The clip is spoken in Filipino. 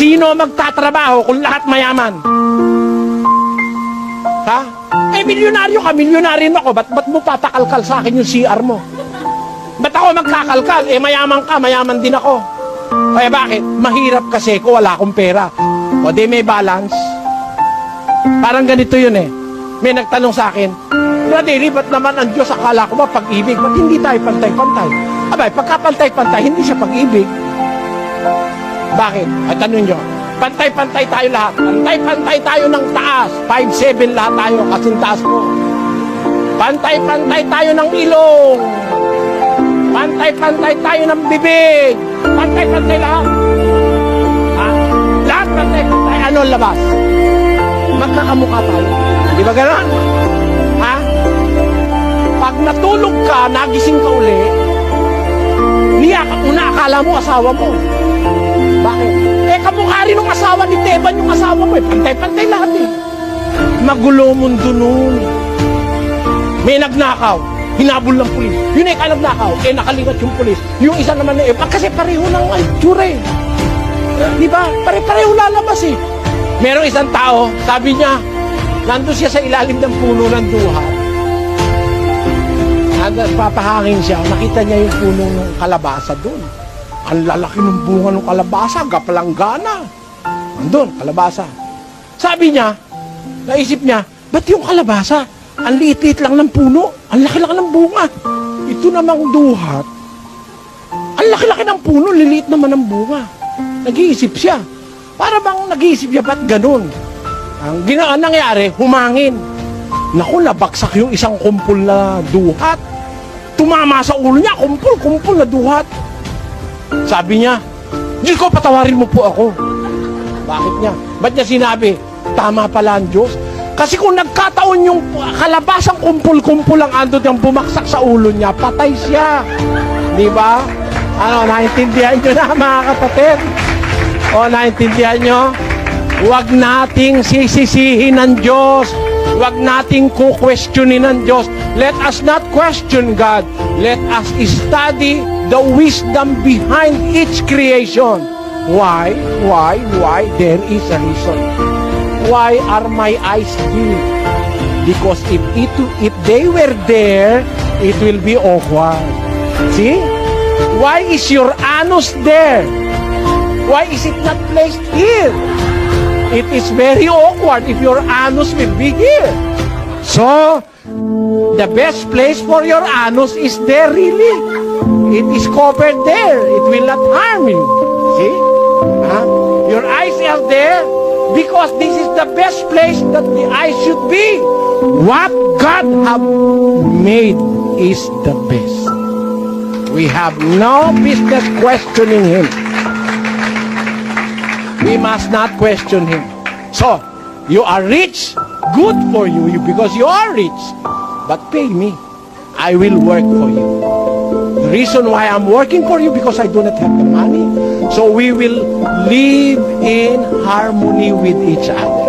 Sino magtatrabaho kung lahat mayaman? Ha? Eh, milyonaryo ka, milyonaryo ako. Ba't mo patakalkal sa akin yung CR mo? Ba't ako magkakalkal? Eh, mayaman ka, mayaman din ako. Kaya bakit? Mahirap kasi kung wala akong pera. O di may balance. Parang ganito yun eh. May nagtanong sa akin, Brother, ba't naman ang Diyos akala ko ba pag-ibig? Ba't hindi tayo pantay-pantay? Abay, pagka-pantay-pantay, hindi siya pag-ibig. Bakit? Ay, tanong nyo. Pantay-pantay tayo lahat. Pantay-pantay tayo ng taas. 5'7" lahat tayo, kasing taas ko. Pantay-pantay tayo ng ilong. Pantay-pantay tayo ng bibig. Pantay-pantay lahat. Ha? Lahat pantay-pantay. Ano ang labas? Magkakamukha tayo. Di ba gano'n? Ha? Pag natulog ka, nagising ka uli, niya una akala mo asawa mo. Bakit? Eh, kamukha rin ng asawa ni Teban yung asawa mo. Eh, pantay-pantay lahat eh. Magulo mundo nun. May nagnakaw. Hinabol ng pulis. Yun eh, nagnakaw. Eh, nakalingat yung pulis. Yung isa naman eh, kasi pareho ng itsura eh. Di ba? Pare-pareho lalabas eh. Merong isang tao, sabi niya, nandun siya sa ilalim ng puno ng duha. Papahangin siya, nakita niya yung puno ng kalabasa doon. Ang lalaki ng bunga ng kalabasa, gapalanggana. Andun, kalabasa. Sabi niya, naisip niya, ba't yung kalabasa? Ang liit-liit lang ng puno, ang laki-laki ng bunga. Ito namang duhat, ang laki-laki ng puno, liliit naman ng bunga. Nag-iisip siya. Para bang nag-iisip niya, ba't ganun? Ang nangyari, humangin. Naku, nabaksak yung isang kumpul na duhat. Tumama sa ulo niya, kumpul na duhat. Sabi niya, Diyos ko, patawarin mo po ako. Bakit niya? Ba't niya sinabi, tama pala ang Diyos? Kasi kung nagkataon yung kalabasang kumpul-kumpul ang andod yung bumaksak sa ulo niya, patay siya. Di ba? Ano, naintindihan niyo na mga kapatid? O, naintindihan nyo? Huwag nating sisisihin ng Diyos. Huwag nating kukwestiyonin ng Diyos. Let us not question God. Let us study the wisdom behind each creation. Why? There is a reason. Why are my eyes dim? Because if they were there, it will be awkward. See? Why is your anus there? Why is it not placed here? It is very awkward if your anus will be here. So, the best place for your anus is there really. It is covered there. It will not harm you. See? Huh? Your eyes are there because this is the best place that the eyes should be. What God have made is the best. We have no business questioning Him. We must not question Him. So, you are rich, good for you because you are rich. But pay me. I will work for you. The reason why I'm working for you because I do not have the money. So we will live in harmony with each other.